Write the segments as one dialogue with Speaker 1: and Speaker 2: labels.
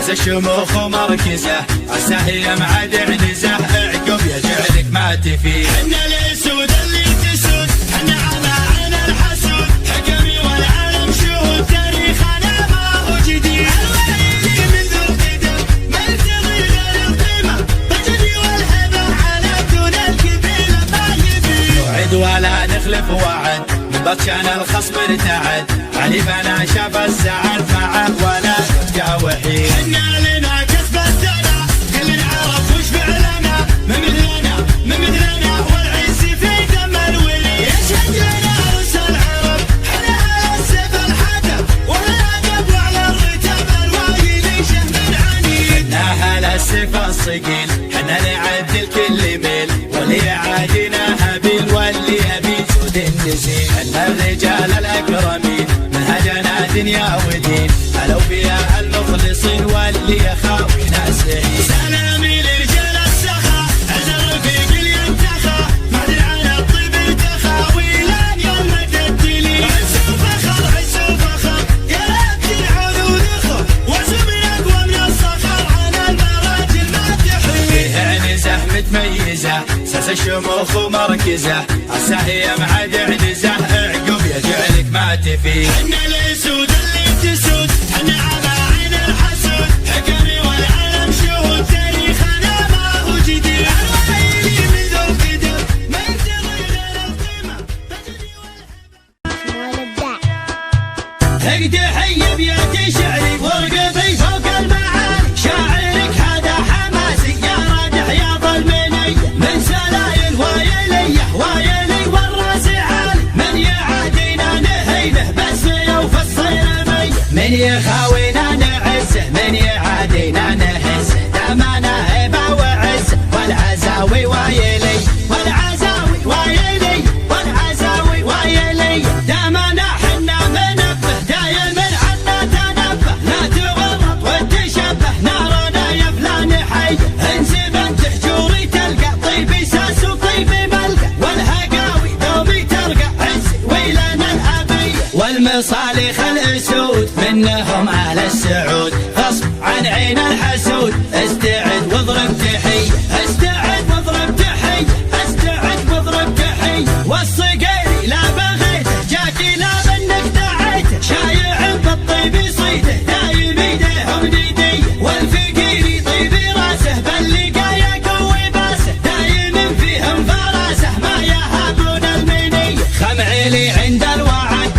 Speaker 1: ساس الشموخ ومركزه السهية مع دعنزه عقب يجعلك ما تفي. حنا الاسود اللي تسود حنا على عين الحسود حكمي والعالم شهود تاريخنا ما هو جديد. الويلي من ذو القدم ما يبتغي غير القيمه بالجدي والهبه على دون الكبيره ما يبي. نوعد ولا نخلف وعد من بطشان الخصم ارتعد علي بنا شاف السعد معه ولا يبقى وحيد. حنا لنا كسب الدنا كلنا عرف وش فعلنا من مثلنا والعز في دم الولي. يشهد لنا رؤوس العرب حنا السيف الحدب والادب وعلى الرتاب الوايلي شهم عنيد. حنا اهل السيف الصقيل حنا نعدل كل ميل واللي يعادينا هبيل واللي يبي جود النزيل. حنا الرجال الاكرمين منهجنا دنيا ودين هلو بيا المخلصين واللي يخاوي ناسعين. سلامي لرجال السخا عز الرفيق اللي انتخى معدل على الطيب ارتخى ويلان يوم تدلي. عز وفخر يا رب العود اخو وعزو من اقوى من الصخر على المراجل ما تحري. فيها عنزه متميزه ساس الشموخ ومركزه السهية مع دعنزه عقب يجعلك ما تفي. حنا الاسود اللي تسود حنا على عين الحسود حكمي والعالم شهود تاريخنا ما هو جديد. الويلي من ذو القدم ما يبتغي غير القيمه بالجدي والهبه. هق تحيه بيدي شعري ورقبي فوق المعالي شاعرك هذا حماسي يا رادح يا ظلمني من سلايل وايلي والراس عالي من يعادينا نهينه بس لو في الصير مي من يخاوينا نعزه من يعادينا نهزه دامنا هبه وعزه والعزاوي وايلي دامنا حنا منبه دايم من عنا تنبه لا تورط وتشبه نارنا يا فلان حي انسب انت حجوري تلقى طيبي ساس وطيبي ملقى والهقاوي دومي ترقى عزي ويلنا الابيه والمصالح الاسود منهم اهل السعود غصب عن عين الحسود. استعد واضرب تحيه والصقيري لا بغيته جاكي لا بنك دعيته شايع بالطيب يصيده دايم ايديهم ديديه والفقيري طيبي راسه باللقا يقوي باسه دايم فيهم فراسه ما يهابون المنيه. خمعيلي عند الوعد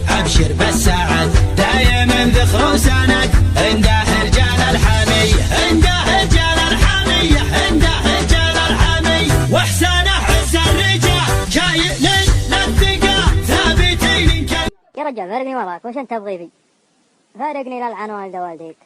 Speaker 1: ابشر بالسعد دايم ذخر وسند عنده رجال الحميه واحسانه عز الرجال شايل للثقة ثابتين.
Speaker 2: يا رجال فارقني وراك وش انت تبغي في؟ فارقني للعن والد والديك.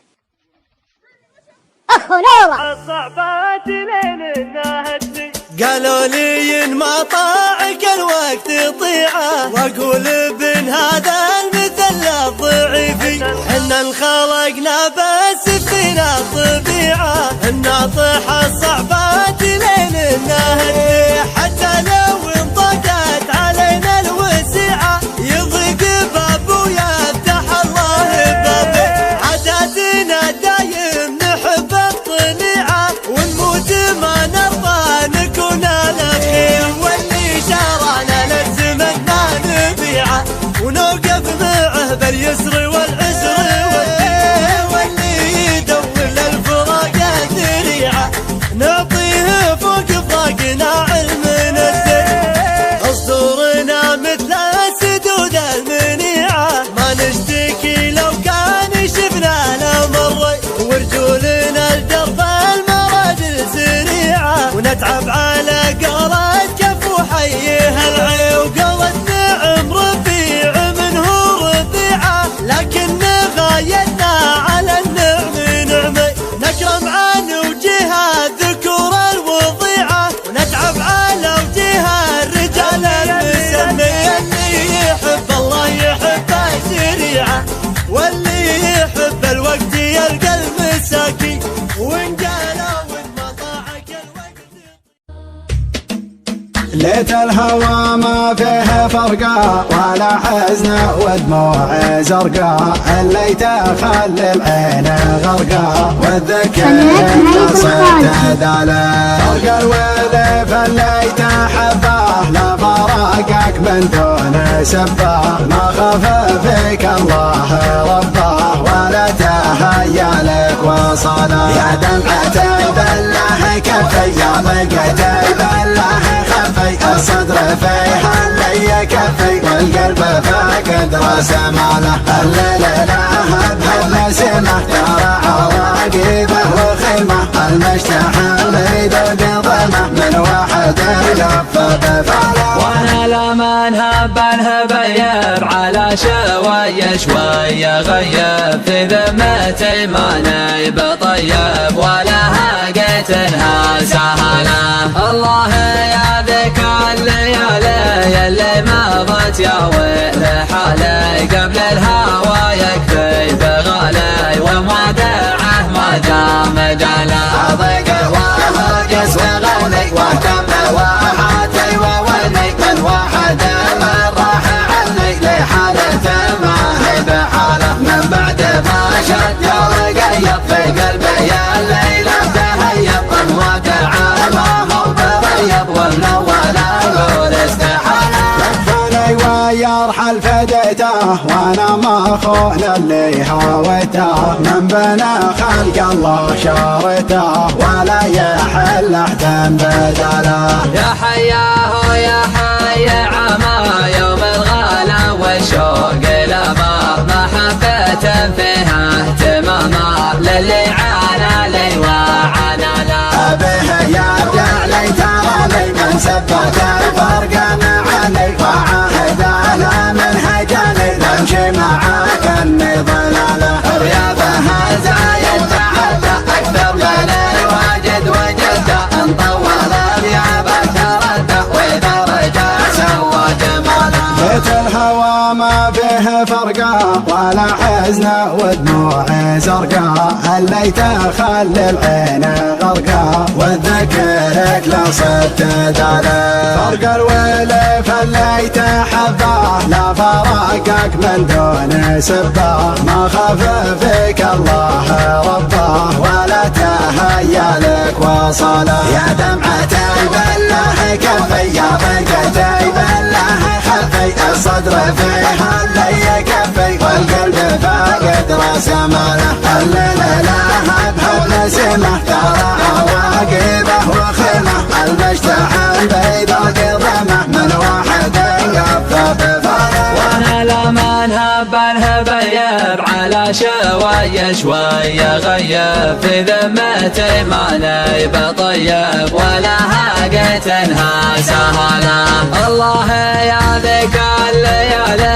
Speaker 2: اخو نوضع
Speaker 3: الصعبات لين النهدي
Speaker 4: قالوا لي ان ما طاعك الوقت طيعه واقول ابن هذا المثل لا ضعيفي. حنا انخلقنا بس فينا الطبيعه الناطح الصعبات لين النهدي حتى لو انضاقت علينا الوسعه يضيق باب ويفتح الله بابه. عاداتنا دايم نحب الطليعه ونموت ما نرضى نكون الاخير واللي شارعنا للزمن ما نبيعه ونوقف معه باليسر والعسر واللي يدور للفراق ذريعه نعطيه فوق فراقنا علم الزين. اسطورنا مثل سدود المنيعه ما نشتكي لو كان شفنا له مري ورجولنا الدرب المراجل سريعه ونتعب على قرة كف وحيها العي وقرة نعم رفيع منه رفيعه لكن غايتنا على النعم نعمي نكرم عن وجهها ذكور الوضيعه ونتعب على وجهها الرجال المسمي اللي يحب الله يحبه سريعه واللي يحب الوقت يلقى المساكي وان قال وان ما طاعك الوقت
Speaker 1: ليت الهوى ما فيه فرقة ولا حزن ودموع زرقاء، الليت خلي العين غرقاء والذكر صرت دالا. فرق الويل فالليت حباه لا فراقك من دون سباه، ما خاف فيك الله رباه ولا تهيأ لك وصله. يا دمعة بالله كفي يا ضيقة بالله خفي، الصدر فيها اللي كفي والقلب فاقد راس ماله. الليل لها بنسمه ترى عواقبه وخيمه، المشتحن يدق ظلمه من واحد لف بفاله.
Speaker 5: وانا لمن هب الهبيب على شوية شوية غيب، في ذمتي ماني بطيب ولا هاقتنها سهلة. الله يا ذيك الليالي اللي مضت يا ويل حالي، قبل الهوى يكفي بغالي ومودعه ما دام جاله.
Speaker 1: أضيق وأهجس وغني وكم وحاتي وولي من واحد من راح عني لحالته ما هي بحاله. من بعد ما شد ورقيض في قلبي يا الليل تهيب، الوداع ما هو بريض والأول أقول استحالة. لفني ويرحل فديته وانا مخون اللي هويته، من بنى خلق الله شارته ولا يحل احد بداله.
Speaker 5: يا حياه يا حي عما يوم الغلا والشوق لما، محبة فيها اهتماما للي عانى لي وعانى لا.
Speaker 1: به يرجع لي ترى لي من سبت الفرق عني وعاهد لا من هجاني نمشي معاك اني ضلاله. رياضها زايد تعدى اكثر من الواجد وجده، ان طول رياضك تردى واذا رجع سوى جماله. بيت الهوى ما فيه فرقة ولا حزن ودموع زرقاء، الليت خلي العين غرقاء والذكرك لا صرت دالا. فرق الويل فالليت حباه لا فراقك من دون سباه، ما خاف فيك الله رباه ولا تهيأ لك وصله. يا دمعة بالله كفي يا ضيقة بالله خفي، الصدر فيها اللي كفي والقلب فاقد راس ماله. الليل لها بحول سمه ترى عواقبه وخيمه، المشتحن بيدق ظلمه من واحد يقف بفاله.
Speaker 5: وانا لمن هب الهبيب على شوية شوية غيب، في ذمتي ماني بطيب ولا هاقتنها سهلة. الله يا ذيك الليالي